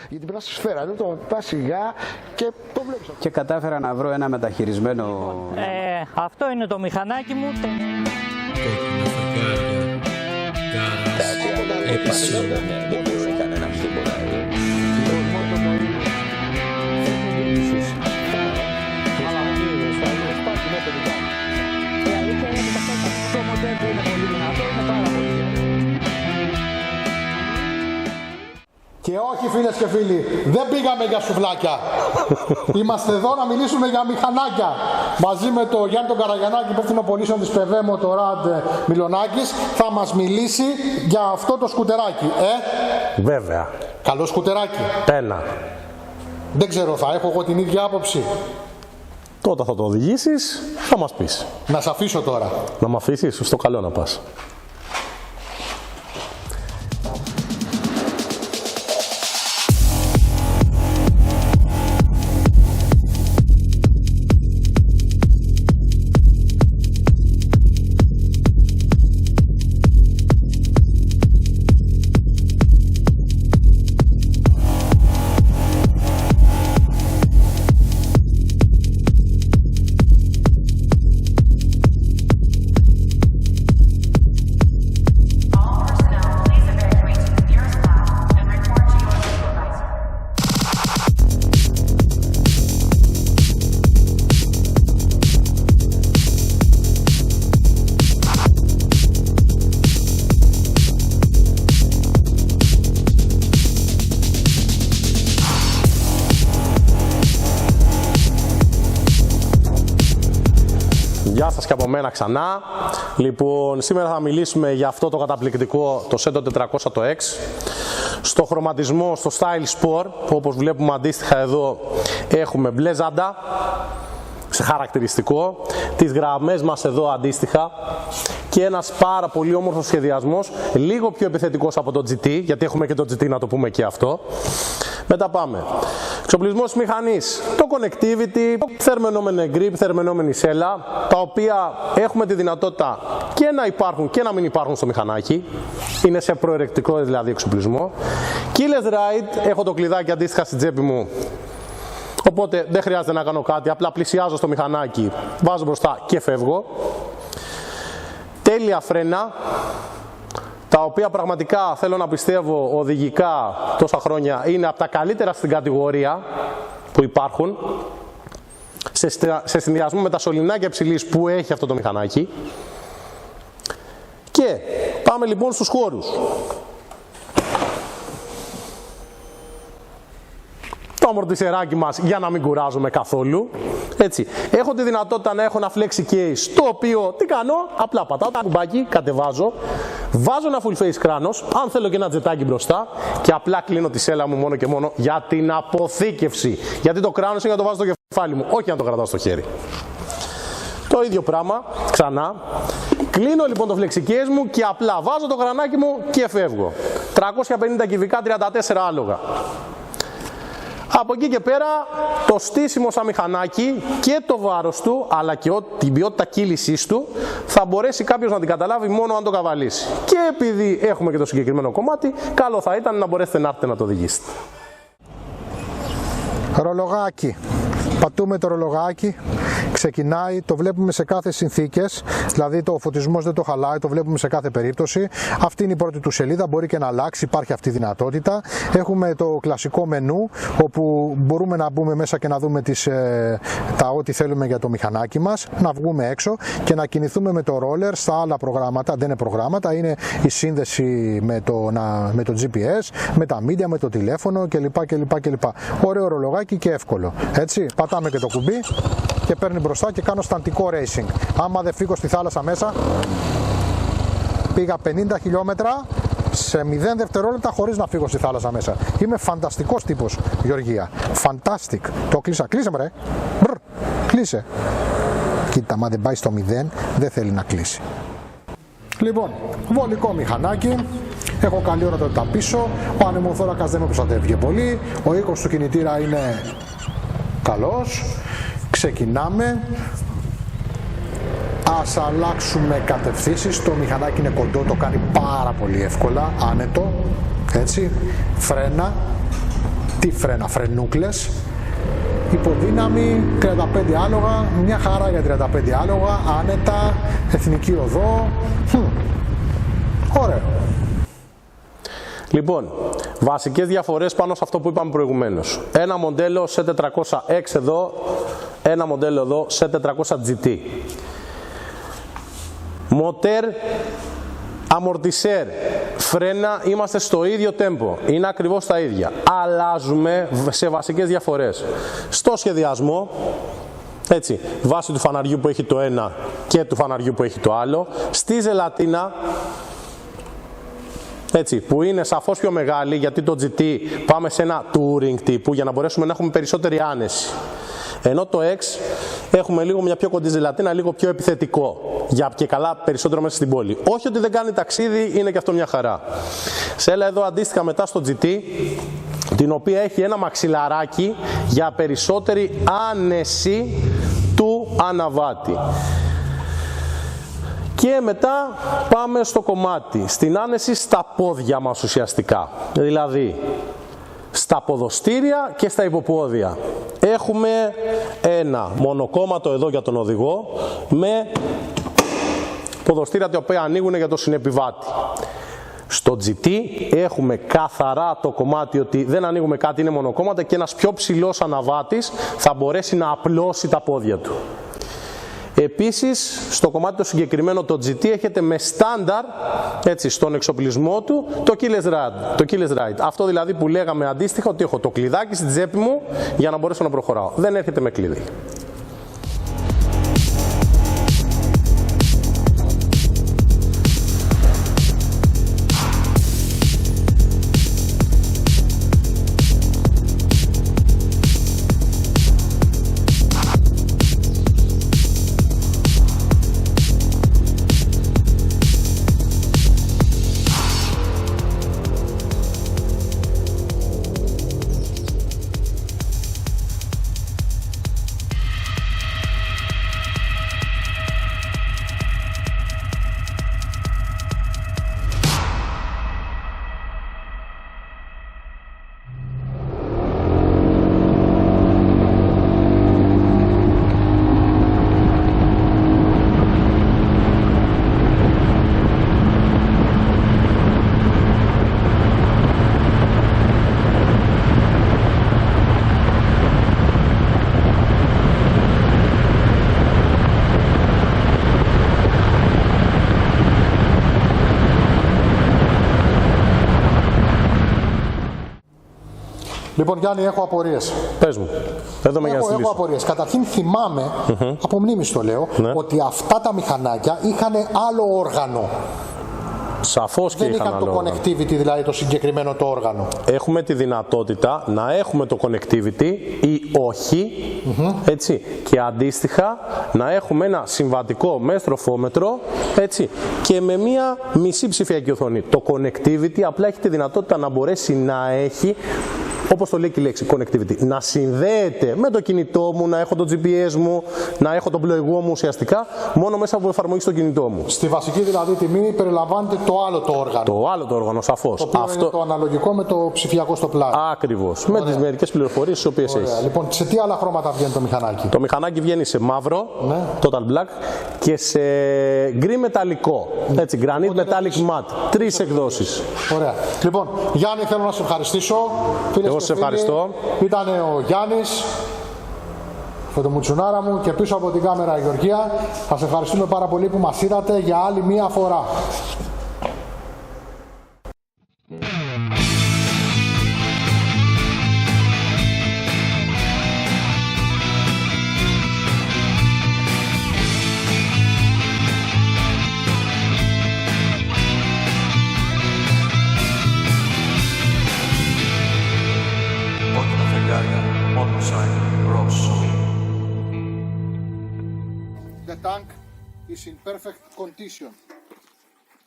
Γιατί πέρα στη σφαίρα, δεν το πα σιγά και το βλέπεις. Και κατάφερα να βρω ένα μεταχειρισμένο. Αυτό είναι το μηχανάκι μου. Επισόδιο, δεν μπορεί κανένα τίποτα. Και όχι φίλες και φίλοι, δεν πήγαμε για σουβλάκια. Είμαστε εδώ να μιλήσουμε για μηχανάκια. Μαζί με τον Γιάννη τον Καραγιαννάκη, υπεύθυνο πωλήσεων της ΠΕΒΕ Μοτοράντ Μιλονάκης, θα μας μιλήσει για αυτό το σκουτεράκι. Βέβαια. Καλό σκουτεράκι. Πένα. Δεν ξέρω, θα έχω εγώ την ίδια άποψη. Τότε θα το οδηγήσεις, θα μας πεις. Να σε αφήσω τώρα. Να μ' αφήσεις, στο καλό να πας. Γεια σας και από μένα ξανά. Λοιπόν, σήμερα θα μιλήσουμε για αυτό το καταπληκτικό, το Seto 400 το X. Στο χρωματισμό, στο Style Sport, όπως βλέπουμε αντίστοιχα εδώ, έχουμε μπλε ζάντα, σε χαρακτηριστικό. Τις γραμμές μας εδώ αντίστοιχα. Και ένας πάρα πολύ όμορφος σχεδιασμός, λίγο πιο επιθετικός από το GT, γιατί έχουμε και το GT να το πούμε και αυτό. Μετά πάμε. Εξοπλισμός μηχανής, το connectivity, θερμαινόμενη grip, θερμαινόμενη σέλα, τα οποία έχουμε τη δυνατότητα και να υπάρχουν και να μην υπάρχουν στο μηχανάκι. Είναι σε προαιρετικό δηλαδή εξοπλισμό. Keyless ride, έχω το κλειδάκι αντίστοιχα στην τσέπη μου, οπότε δεν χρειάζεται να κάνω κάτι, απλά πλησιάζω στο μηχανάκι, βάζω μπροστά και φεύγω. Τέλεια φρένα, τα οποία πραγματικά θέλω να πιστεύω οδηγικά τόσα χρόνια είναι από τα καλύτερα στην κατηγορία που υπάρχουν, σε συνδυασμό με τα σωληνάκια υψηλής που έχει αυτό το μηχανάκι. Και πάμε λοιπόν στους χώρους. Το αμορτισεράκι μας για να μην κουράζομαι καθόλου. Έτσι. Έχω τη δυνατότητα να έχω ένα flexi case, το οποίο τι κάνω, απλά πατάω το κουμπάκι, κατεβάζω, βάζω ένα full face κράνος, αν θέλω και ένα τζετάκι μπροστά και απλά κλείνω τη σέλα μου μόνο και μόνο για την αποθήκευση. Γιατί το κράνος είναι να το βάζω στο κεφάλι μου, όχι να το κρατάω στο χέρι. Το ίδιο πράγμα, ξανά. Κλείνω λοιπόν το flexi case μου και απλά βάζω το γρανάκι μου και φεύγω. 350 κυβικά, 34 άλογα. Από εκεί και πέρα το στήσιμο σαν μηχανάκι και το βάρος του αλλά και την ποιότητα κύλησής του θα μπορέσει κάποιος να την καταλάβει μόνο αν το καβαλήσει. Και επειδή έχουμε και το συγκεκριμένο κομμάτι, καλό θα ήταν να μπορέσετε να έρθετε να το οδηγήσετε. Ρολογάκι. Πατούμε το ρολογάκι, ξεκινάει, το βλέπουμε σε κάθε συνθήκες, δηλαδή το φωτισμός δεν το χαλάει, το βλέπουμε σε κάθε περίπτωση. Αυτή είναι η πρώτη του σελίδα, μπορεί και να αλλάξει, υπάρχει αυτή η δυνατότητα. Έχουμε το κλασικό μενού, όπου μπορούμε να μπούμε μέσα και να δούμε τα ό,τι θέλουμε για το μηχανάκι μας, να βγούμε έξω και να κινηθούμε με το roller στα άλλα προγράμματα. Δεν είναι προγράμματα, είναι η σύνδεση με το GPS, με τα media, με το τηλέφωνο κλπ. Ωραίο ρολογάκι και εύκολο. Έτσι, πατάμε και το κουμπί και παίρνει μπροστά και κάνω σταντικό racing. Άμα δεν φύγω στη θάλασσα μέσα, πήγα 50 χιλιόμετρα σε 0 δευτερόλεπτα χωρίς να φύγω στη θάλασσα μέσα. Είμαι φανταστικός τύπος, Γεωργία. Fantastic. Το κλείσα. Κλείσε με ρε. Μπρr. Κλείσε. Κοίτα, άμα δεν πάει στο 0, δεν θέλει να κλείσει. Λοιπόν, βολικό μηχανάκι. Έχω καλή ώρα τα πίσω. Ο ανεμοθώρακας δεν με προστατεύει πολύ. Ο οίκος του κινητήρα είναι καλός. Ξεκινάμε. Ας αλλάξουμε κατευθύνσεις. Το μηχανάκι είναι κοντό, το κάνει πάρα πολύ εύκολα, άνετο. Έτσι, φρένα. τι φρένα, φρενούκλες. Υποδύναμη 35 άλογα, μια χαρά για 35 άλογα, άνετα, εθνική οδό. Ωραίο. Λοιπόν, βασικές διαφορές πάνω σε αυτό που είπαμε προηγουμένως. Ένα μοντέλο σε 400X εδώ, ένα μοντέλο εδώ σε 400 GT. Μοτέρ, αμορτισέρ, φρένα, είμαστε στο ίδιο τέμπο, είναι ακριβώς τα ίδια. Αλλάζουμε σε βασικές διαφορές. Στο σχεδιασμό, έτσι, βάσει του φαναριού που έχει το ένα και του φαναριού που έχει το άλλο. Στη ζελατίνα, έτσι, που είναι σαφώς πιο μεγάλη, γιατί το GT πάμε σε ένα touring τύπου για να μπορέσουμε να έχουμε περισσότερη άνεση. Ενώ το X έχουμε λίγο μια πιο κοντή ζελατίνα, λίγο πιο επιθετικό, για και καλά περισσότερο μέσα στην πόλη. Όχι ότι δεν κάνει ταξίδι, είναι και αυτό μια χαρά. Σέλα εδώ αντίστοιχα μετά στο GT, την οποία έχει ένα μαξιλαράκι για περισσότερη άνεση του αναβάτη. Και μετά πάμε στο κομμάτι, στην άνεση στα πόδια μας ουσιαστικά. Δηλαδή, στα ποδοστήρια και στα υποπόδια. Έχουμε ένα μονοκόμματο εδώ για τον οδηγό με ποδοστήρια τα οποία ανοίγουν για τον συνεπιβάτη. Στο GT έχουμε καθαρά το κομμάτι ότι δεν ανοίγουμε κάτι, είναι μονοκόμματα και ένας πιο ψηλός αναβάτης θα μπορέσει να απλώσει τα πόδια του. Επίσης, στο κομμάτι το συγκεκριμένο το GT έχετε με στάνταρ, έτσι, στον εξοπλισμό του το keyless ride. Αυτό δηλαδή που λέγαμε αντίστοιχα ότι έχω το κλειδάκι στην τσέπη μου για να μπορέσω να προχωράω. Δεν έρχεται με κλειδί. Λοιπόν, Γιάννη, έχω απορίες. Πες μου. Εδώ με Έχω απορίες. Καταρχήν θυμάμαι, από μνήμης το λέω, ότι αυτά τα μηχανάκια είχαν άλλο όργανο. Σαφώς και δεν είχαν το connectivity, δηλαδή το συγκεκριμένο το όργανο. Έχουμε τη δυνατότητα να έχουμε το connectivity ή όχι, έτσι, και αντίστοιχα να έχουμε ένα συμβατικό με στροφόμετρο, έτσι, και με μία μισή ψηφιακή οθόνη. Το connectivity απλά έχει τη δυνατότητα να μπορέσει να έχει, όπως το λέει και η λέξη connectivity, να συνδέεται με το κινητό μου, να έχω το GPS μου, να έχω τον πλοηγό μου ουσιαστικά, μόνο μέσα από εφαρμογή στο κινητό μου. Στη βασική δηλαδή τιμή περιλαμβάνεται το άλλο το όργανο. Το άλλο το όργανο, σαφώς. Το οποίο είναι το αναλογικό με το ψηφιακό στο πλάι. Ακριβώς. Με τις μερικές πληροφορίες τις οποίες έχει. Λοιπόν, σε τι άλλα χρώματα βγαίνει το μηχανάκι? Το μηχανάκι βγαίνει σε μαύρο, total black, και σε γκρι μεταλλικό. Έτσι, granite metallic matte. 3 εκδόσεις. Ωραία. Λοιπόν, Γιάννη, θέλω να σε ευχαριστήσω. Εγώ σε ευχαριστώ. Ήταν ο Γιάννης, φωτομουτσουνάρα μου, και πίσω από την κάμερα η Γεωργία. Σας ευχαριστούμε πάρα πολύ που μας είδατε για άλλη μία φορά. The tank is in perfect condition.